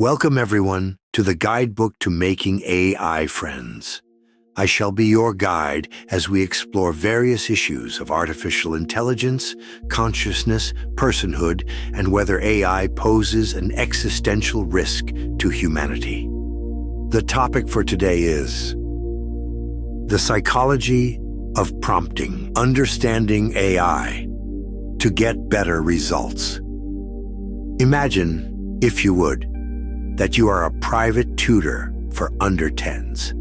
Welcome everyone to the Guidebook to Making AI Friends. I shall be your guide as we explore various issues of artificial intelligence, consciousness, personhood, and whether AI poses an existential risk to humanity. The topic for today is the psychology of prompting, understanding AI to get better results. Imagine, if you would, that you are a private tutor for under 10s.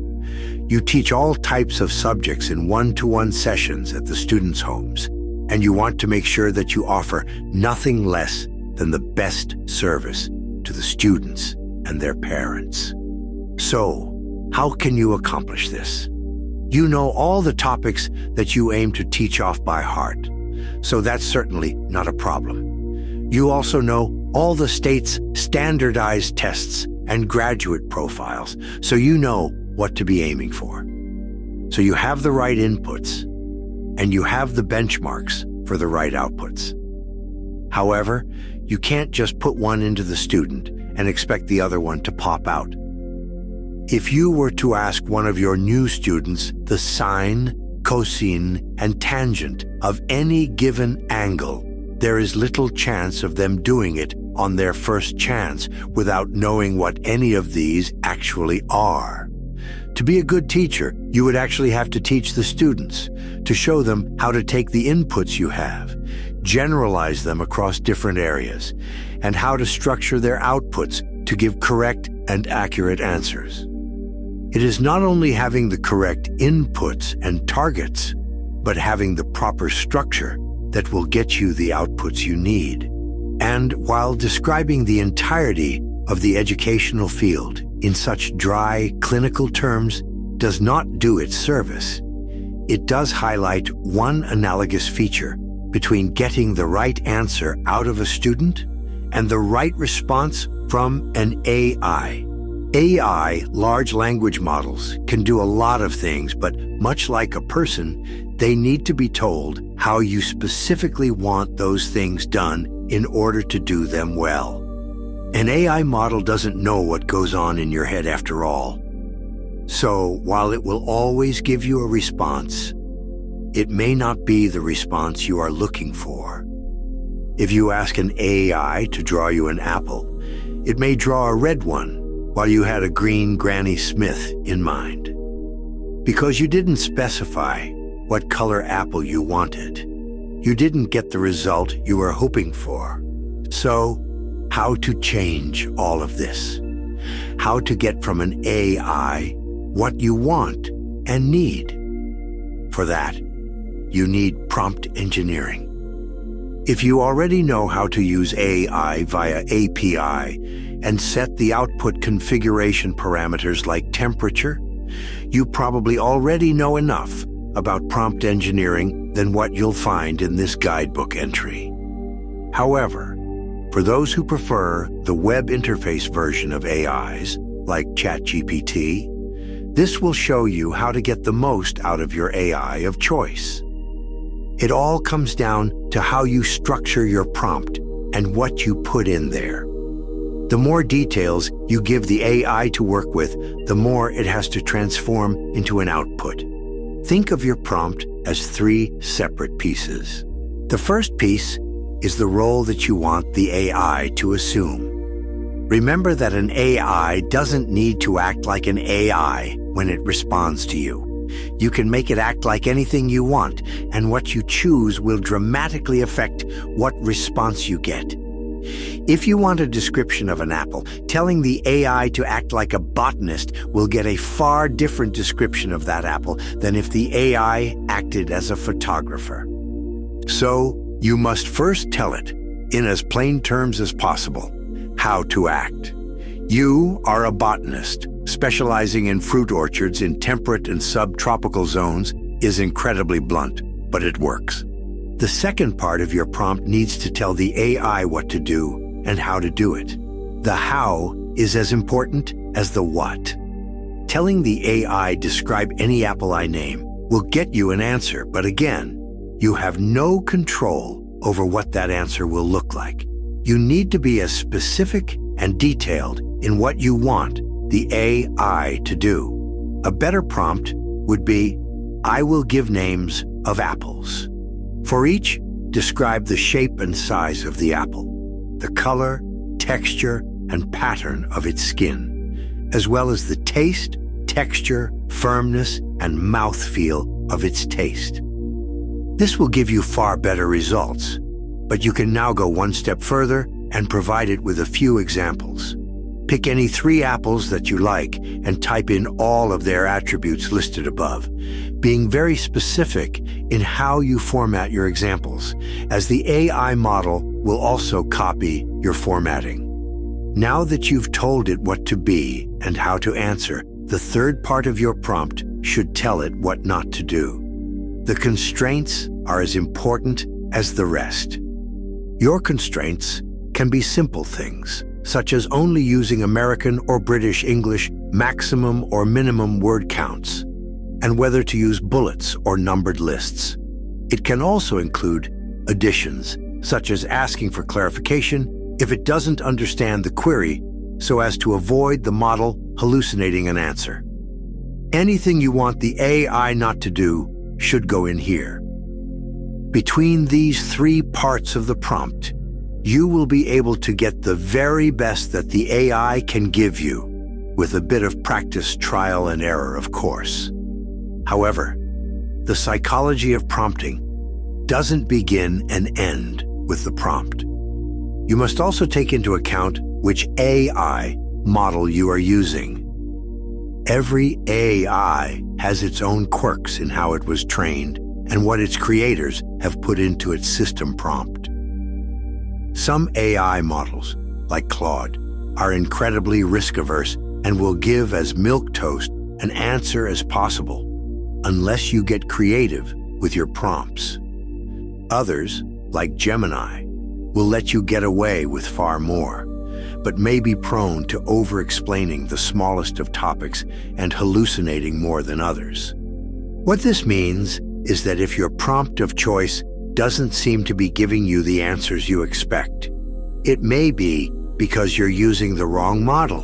You teach all types of subjects in one-to-one sessions at the students' homes, and you want to make sure that you offer nothing less than the best service to the students and their parents. So, how can you accomplish this? You know all the topics that you aim to teach off by heart, so that's certainly not a problem. You also know all the state's standardized tests and graduate profiles, so you know what to be aiming for. So you have the right inputs, and you have the benchmarks for the right outputs. However, you can't just put one into the student and expect the other one to pop out. If you were to ask one of your new students the sine, cosine, and tangent of any given angle, there is little chance of them doing it on their first chance without knowing what any of these actually are. To be a good teacher, you would actually have to teach the students, to show them how to take the inputs you have, generalize them across different areas, and how to structure their outputs to give correct and accurate answers. It is not only having the correct inputs and targets, but having the proper structure that will get you the outputs you need. And while describing the entirety of the educational field in such dry, clinical terms does not do its service, it does highlight one analogous feature between getting the right answer out of a student and the right response from an AI. AI, large language models, can do a lot of things, but much like a person, they need to be told how you specifically want those things done in order to do them well. An AI model doesn't know what goes on in your head after all. So, while it will always give you a response, it may not be the response you are looking for. If you ask an AI to draw you an apple, it may draw a red one while you had a green Granny Smith in mind. Because you didn't specify what color apple you wanted, you didn't get the result you were hoping for. So, how to change all of this? How to get from an AI what you want and need? For that, you need prompt engineering. If you already know how to use AI via API and set the output configuration parameters like temperature, you probably already know enough about prompt engineering than what you'll find in this guidebook entry. However, for those who prefer the web interface version of AIs, like ChatGPT, this will show you how to get the most out of your AI of choice. It all comes down to how you structure your prompt and what you put in there. The more details you give the AI to work with, the more it has to transform into an output. Think of your prompt as 3 separate pieces. The first piece is the role that you want the AI to assume. Remember that an AI doesn't need to act like an AI when it responds to you. You can make it act like anything you want, and what you choose will dramatically affect what response you get. If you want a description of an apple, telling the AI to act like a botanist will get a far different description of that apple than if the AI acted as a photographer. So, you must first tell it, in as plain terms as possible, how to act. You are a botanist. Specializing in fruit orchards in temperate and subtropical zones is incredibly blunt, but it works. The second part of your prompt needs to tell the AI what to do and how to do it. The how is as important as the what. Telling the AI describe any apple I name will get you an answer, but again, you have no control over what that answer will look like. You need to be as specific and detailed in what you want the AI to do. A better prompt would be, I will give names of apples. For each, describe the shape and size of the apple, the color, texture, and pattern of its skin, as well as the taste, texture, firmness, and mouthfeel of its taste. This will give you far better results, but you can now go one step further and provide it with a few examples. Pick any 3 apples that you like and type in all of their attributes listed above, being very specific in how you format your examples, as the AI model will also copy your formatting. Now that you've told it what to be and how to answer, the third part of your prompt should tell it what not to do. The constraints are as important as the rest. Your constraints can be simple things, such as only using American or British English maximum or minimum word counts, and whether to use bullets or numbered lists. It can also include additions, such as asking for clarification if it doesn't understand the query, so as to avoid the model hallucinating an answer. Anything you want the AI not to do should go in here. Between these 3 parts of the prompt, you will be able to get the very best that the AI can give you, with a bit of practice, trial and error, of course. However, the psychology of prompting doesn't begin and end with the prompt. You must also take into account which AI model you are using. Every AI has its own quirks in how it was trained and what its creators have put into its system prompt. Some AI models, like Claude, are incredibly risk-averse and will give as milquetoast an answer as possible, unless you get creative with your prompts. Others, like Gemini, will let you get away with far more, but may be prone to over-explaining the smallest of topics and hallucinating more than others. What this means is that if your prompt of choice doesn't seem to be giving you the answers you expect, it may be because you're using the wrong model.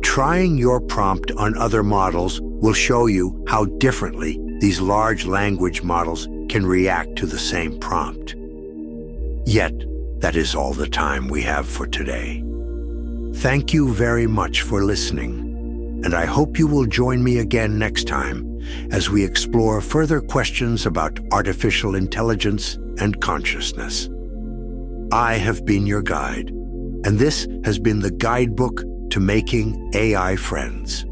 Trying your prompt on other models will show you how differently these large language models can react to the same prompt. Yet, that is all the time we have for today. Thank you very much for listening, and I hope you will join me again next time as we explore further questions about artificial intelligence and consciousness. I have been your guide, and this has been the Guidebook to Making AI Friends.